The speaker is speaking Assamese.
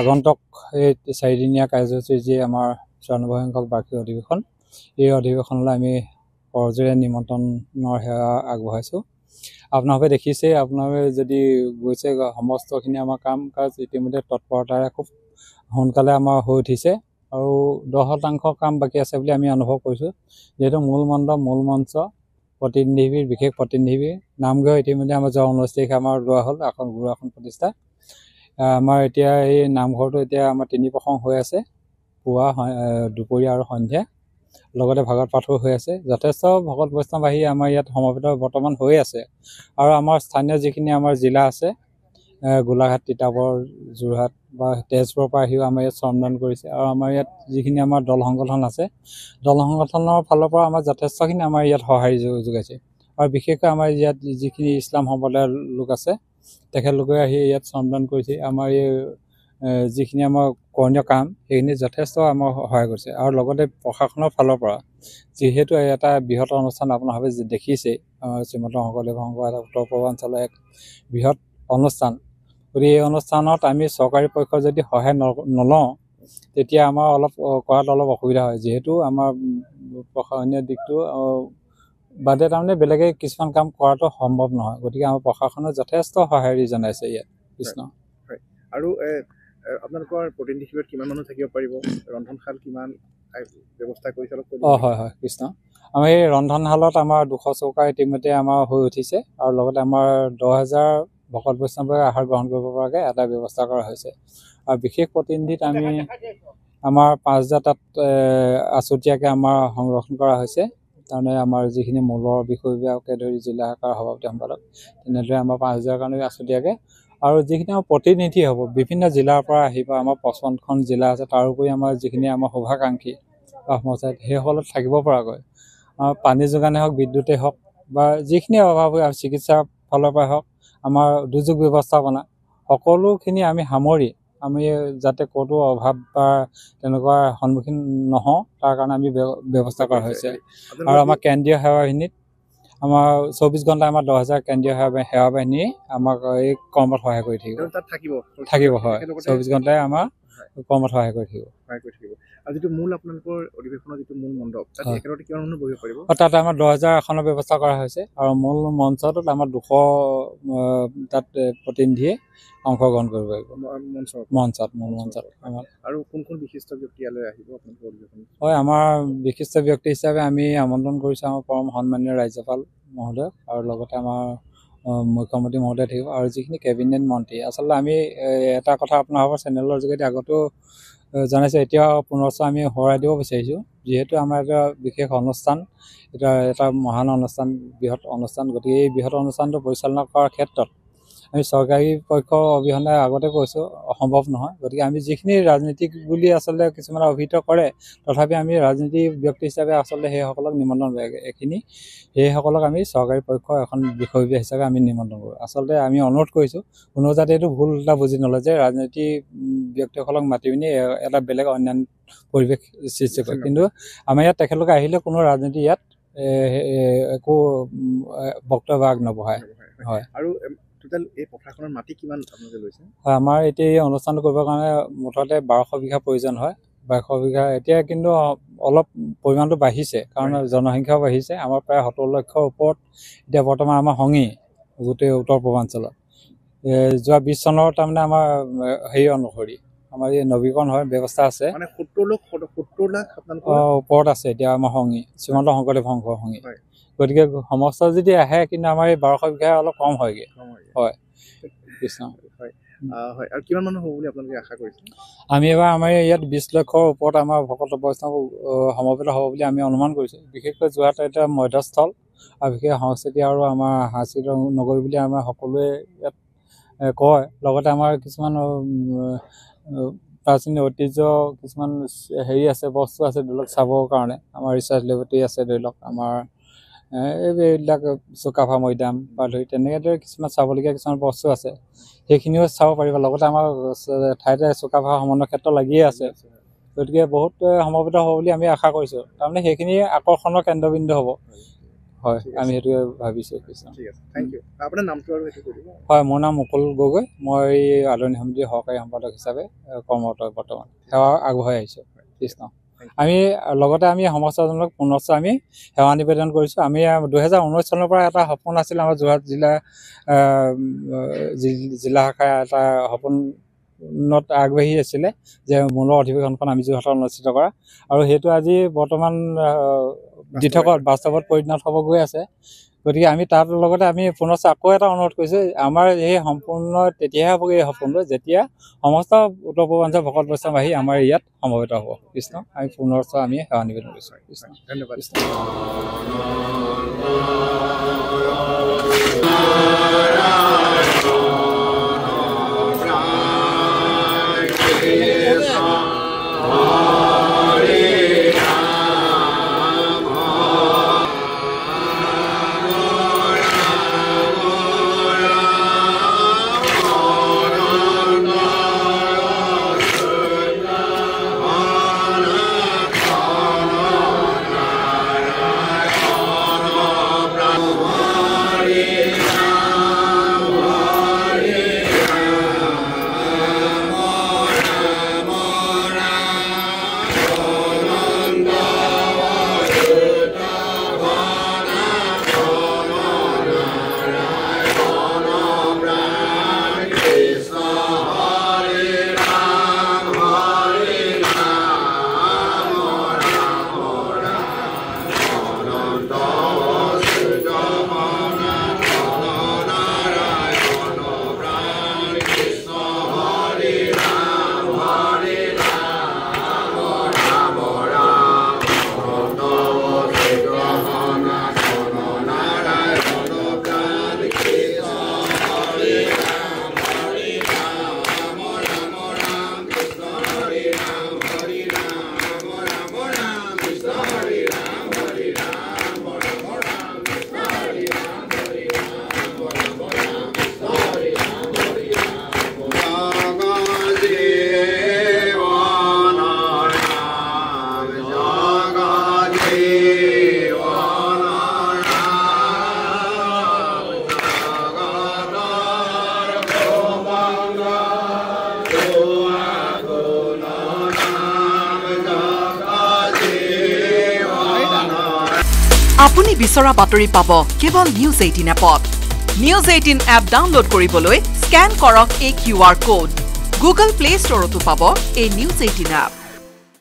আগন্তুক এই 4দিনীয়া কাৰ্যসূচী যি আমাৰ 94 সংখ্যক বাৰ্ষিক অধিৱেশন, এই অধিৱেশনলৈ আমি সৰজৰে নিমন্ত্ৰণৰ সেৱা আগবঢ়াইছোঁ। আপোনালোকে দেখিছে, আপোনালোকে যদি গৈছে, সমস্তখিনি আমাৰ কাম কাজ ইতিমধ্যে তৎপৰতাৰে খুব সোনকালে আমাৰ হৈ উঠিছে আৰু 10% কাম বাকী আছে বুলি আমি অনুভৱ কৰিছোঁ। যিহেতু মূল মণ্ডপ, মূল মঞ্চ, প্ৰতিনিধিবীৰ, বিশেষ প্ৰতিনিধিবীৰ নামঘৰ ইতিমধ্যে আমাৰ যোৱা 19 তাৰিখে আমাৰ লোৱা হ'ল গুৰু আসন প্ৰতিষ্ঠা। আমাৰ এতিয়া এই নামঘৰটো এতিয়া আমাৰ 3 প্ৰসং হৈ আছে, পুৱা, দুপৰীয়া আৰু সন্ধিয়া, লগতে ভাগৱত পাঠো হৈ আছে। যথেষ্ট ভকত বৈষ্ণৱ আহি আমাৰ ইয়াত সমবেত বৰ্তমান হৈ আছে। আৰু আমাৰ স্থানীয় যিখিনি আমাৰ জিলা আছে, গোলাঘাট, তিতাবৰ, যোৰহাট বা তেজপুৰৰ পৰা আহিও আমাৰ ইয়াত শ্ৰমদান কৰিছে। আৰু আমাৰ ইয়াত যিখিনি আমাৰ দল সংগঠন আছে, দল সংগঠনৰ ফালৰ পৰা আমাৰ যথেষ্টখিনি আমাৰ ইয়াত সঁহাৰি যোগাইছে। আৰু বিশেষকৈ আমাৰ ইয়াত যিখিনি ইছলাম সম্প্ৰদায়ৰ লোক আছে, তেখেতলোকে আহি ইয়াত শ্ৰমদান কৰিছে। আমাৰ এই যিখিনি আমাৰ কৰণীয় কাম, সেইখিনি যথেষ্ট আমাৰ সহায় কৰিছে। আৰু লগতে প্ৰশাসনৰ ফালৰ পৰা যিহেতু এটা বৃহৎ অনুষ্ঠান আপোনালোকে দেখিছে, শ্ৰীমন্ত শংকৰদেৱ সংঘ এটা উত্তৰ পূৰ্বাঞ্চলৰ এক বৃহৎ অনুষ্ঠান। গতিকে এই অনুষ্ঠানত আমি চৰকাৰী পক্ষ যদি সহায় নলওঁ, তেতিয়া আমাৰ কৰাত অলপ অসুবিধা হয়। যিহেতু আমাৰ প্ৰশাসনীয় দিশটো বাদে তাৰমানে বেলেগে কিছুমান কাম কৰাটো সম্ভৱ নহয়। গতিকে আমাৰ প্ৰশাসনে যথেষ্ট সঁহাৰি জনাইছে ইয়াত। কৃষ্ণ। আৰু আপোনালোকৰ প্ৰতিনিধি শিবিৰত কিমান মানুহ থাকিব পাৰিব? ৰন্ধনশাল কিমান ব্যৱস্থা কৰিছে? হয় কৃষ্ণ। আমাৰ এই ৰন্ধনশালত আমাৰ 200 চৌকা ইতিমধ্যে আমাৰ হৈ উঠিছে। আৰু লগতে আমাৰ 10,000 ভকত বৈষ্ণৱে আহাৰ গ্ৰহণ কৰিব পৰাকৈ এটা ব্যৱস্থা কৰা হৈছে। আৰু বিশেষ প্ৰতিনিধিত আমি আমাৰ 5,000 তাত আছুতীয়াকৈ আমাৰ সংৰক্ষণ কৰা হৈছে। তাৰমানে আমাৰ যিখিনি মূলৰ বিষয়বিলাকে ধৰি জিলা শাখাৰ সভাপতি সম্পাদক, তেনেদৰে আমাৰ 5,000 কাৰণে আছুতীয়াকৈ। আৰু যিখিনি আমাৰ প্ৰতিনিধি হ'ব, বিভিন্ন জিলাৰ পৰা আহিব, আমাৰ 55খন জিলা আছে। তাৰোপৰি আমাৰ যিখিনি আমাৰ শুভাকাংক্ষী বা সমষ্টিত সেইসকলত থাকিব পৰাকৈ পানী যোগানেই হওক, বিদ্যুতেই হওক, বা যিখিনি অভাৱ হয়, চিকিৎসাৰ ফালৰ পৰাই হওক, আমাৰ দুৰ্যোগ ব্যৱস্থাপনা, সকলোখিনি আমি সামৰি আমি যাতে ক'তো অভাৱ বা তেনেকুৱা সন্মুখীন নহওঁ, তাৰ কাৰণে আমি ব্যৱস্থা কৰা হৈছে। আৰু আমাৰ কেন্দ্ৰীয় সেৱাখিনিত আমাৰ 24 ঘণ্টা আমাৰ 10,000 কেন্দ্ৰীয় সেৱা বাহিনী আমাক এই কৰ্মত সহায় কৰি থাকিব। হয়, 24 ঘণ্টাই আমাৰ কৰ্মত সহায় কৰি থাকিব। আৰু যিটো মূল আপোনালোকৰ অধিৱেশনৰ যিটো মূল মণ্ডপ, তাত একেলগতে কিমান মানুহ বহিব পাৰিব? তাত আমাৰ 10,000 আসনৰ ব্যৱস্থা কৰা হৈছে। আৰু মূল মঞ্চটোত আমাৰ 200 তাত প্ৰতিনিধিয়ে অংশগ্ৰহণ কৰিব পাৰিব মঞ্চত। আৰু কোন বিশিষ্ট ব্যক্তি ইয়ালৈ আহিব আপোনালোকৰ অধিৱেশন? হয়, আমাৰ বিশিষ্ট ব্যক্তি হিচাপে আমি আমন্ত্ৰণ কৰিছোঁ আমাৰ পৰম সন্মানীয় ৰাজ্যপাল মহোদয়, আৰু লগতে আমাৰ মুখ্যমন্ত্ৰী মহোদয় থাকিব, আৰু যিখিনি কেবিনেট মন্ত্ৰী। আচলতে আমি এটা কথা আপোনালোকৰ চেনেলৰ যোগেদি আগতেও জনাইছোঁ, এতিয়া পুনৰবাৰ আমি সোঁৱৰাই দিব বিচাৰিছোঁ। যিহেতু আমাৰ এটা বিশেষ অনুষ্ঠান, এটা মহান অনুষ্ঠান, বৃহৎ অনুষ্ঠান। গতিকে এই বৃহৎ অনুষ্ঠানটো পৰিচালনা কৰাৰ ক্ষেত্ৰত আমি চৰকাৰী পক্ষ অবিহনে আগতে কৈছোঁ অসম্ভৱ নহয়। গতিকে আমি যিখিনি ৰাজনীতিক বুলি আচলতে কিছুমানে অভিহিত কৰে, তথাপি আমি ৰাজনীতি ব্যক্তি হিচাপে আচলতে সেইসকলক নিমন্ত্ৰণ কৰে। সেইসকলক আমি চৰকাৰী পক্ষ এখন বিষয়ববীয়া হিচাপে আমি নিমন্ত্ৰণ কৰোঁ। আচলতে আমি অনুৰোধ কৰিছোঁ, কোনো যাতে এইটো ভুল এটা বুজি নলয় যে ৰাজনীতি ব্যক্তিসকলক মাতি পিনি এটা বেলেগ অন্যান্য পৰিৱেশ সৃষ্টি কৰে। কিন্তু আমাৰ ইয়াত তেখেতলোকে আহিলে কোনো ৰাজনীতি ইয়াত একো বক্তব্য আগনবঢ়ায়। হয় আৰু টোটেল এই পথাৰখনৰ মাটি কিমান আপোনালোকে লৈছে? হয়, আমাৰ এতিয়া এই অনুষ্ঠানটো কৰিবৰ কাৰণে মুঠতে 1200 বিঘা প্ৰয়োজন হয়। 1200 বিঘা এতিয়া কিন্তু অলপ পৰিমাণটো বাঢ়িছে, কাৰণ জনসংখ্যাও বাঢ়িছে। আমাৰ প্ৰায় 70 লক্ষৰ ওপৰত এতিয়া বৰ্তমান আমাৰ সংগী গোটেই উত্তৰ পূৰ্বাঞ্চলত। যোৱা 20 চনৰ তাৰমানে আমাৰ হেৰি অনুসৰি আমাৰ এই নৱীকৰণ হয় ব্যৱস্থা আছে, মানে 70 লাখ আপোনালোকৰ ওপৰত আছে এতিয়া আমাৰ সংগী, শ্ৰীমন্ত শংকৰদেৱ সংঘৰ সংগী। গতিকে সমস্ত যদি আহে, কিন্তু আমাৰ এই 1200 বিঘা অলপ কম হয়গৈ। হয়, কৃষ্ণ। হয়, আৰু কিমান মানুহ হ'ব বুলি আপোনালোকে আশা কৰিছে? আমি এবাৰ আমাৰ ইয়াত 20 লক্ষৰ ওপৰত আমাৰ ভকত বৈষ্ণৱ সমবেত হ'ব বুলি আমি অনুমান কৰিছোঁ। বিশেষকৈ যোৰহাট এটা মধ্যস্থল, আৰু বিশেষ সংস্কৃতি আৰু আমাৰ সাংস্কৃতিক নগৰী বুলি আমাৰ সকলোৱে ইয়াত কয়। লগতে আমাৰ কিছুমান প্ৰাচীন ঐতিহ্য কিছুমান হেৰি আছে, বস্তু আছে ধৰি লওক চাবৰ কাৰণে। আমাৰ ৰিচাৰ্চ লেবৰেটৰী আছে ধৰি লওক, আমাৰ এইবিলাক চুকাফা মৈদাম বা ধৰি তেনেদৰে কিছুমান চাবলগীয়া কিছুমান বস্তু আছে, সেইখিনিও চাব পাৰিব। লগতে আমাৰ ঠাইতে চুকাফা সমন্বয় ক্ষেত্ৰ লাগিয়ে আছে, গতিকে বহুত সমবেত হ'ব বুলি আমি আশা কৰিছোঁ। তাৰমানে সেইখিনি আকৰ্ষণৰ কেন্দ্ৰবিন্দু হ'ব। হয়, আমি সেইটোৱে ভাবিছোঁ। Thank you. আপোনাৰ নামটো আৰু সেইটো কৈ দিব। হয়, মোৰ নাম মুকুল গগৈ। মই আদৰণি সমিতিৰ সহকাৰী সম্পাদক হিচাপে কৰ্মৰত বৰ্তমান সেৱা আগবঢ়াই আহিছোঁ। কৃষ্ণ। আমি লগতে আমি সমস্তজনক পুনশ্চ আমি সেৱা নিবেদন কৰিছোঁ। আমি 2019 চনৰ পৰা এটা সপোন আছিল আমাৰ যোৰহাট জিলা শাখাৰ এটা সপোনত আগবাঢ়ি আছিলে যে মূলৰ অধিৱেশনখন আমি যোৰহাটত অনুষ্ঠিত কৰা, আৰু সেইটো আজি বৰ্তমান দিঠকত বাস্তৱত পৰিণত হ'ব গৈ আছে। গতিকে আমি তাৰ লগতে আমি পুনশ্চ আকৌ এটা অনুৰোধ কৰিছোঁ, আমাৰ এই সম্পূৰ্ণ তেতিয়াহে হ'বগৈ এই সপোনটো যেতিয়া সমস্ত উত্তৰ পূৰ্বাঞ্চল ভকত বৈষ্ণৱ আহি আমাৰ ইয়াত সমবেত হ'ব। কৃষ্ণ। আমি পুনশ্চ আমি সেৱা নিবেদন কৰিছোঁ। কৃষ্ণ। ধন্যবাদ। আপুনি বিচৰা বাতৰি পাব কেৱল নিউজ 18 এপত। নিউজ 18 এপ ডাউনলোড কৰিবলৈ স্ক্যান কৰক এই QR কোড। গুগল প্লে ষ্টৰতো পাব এই নিউজ 18 এপ।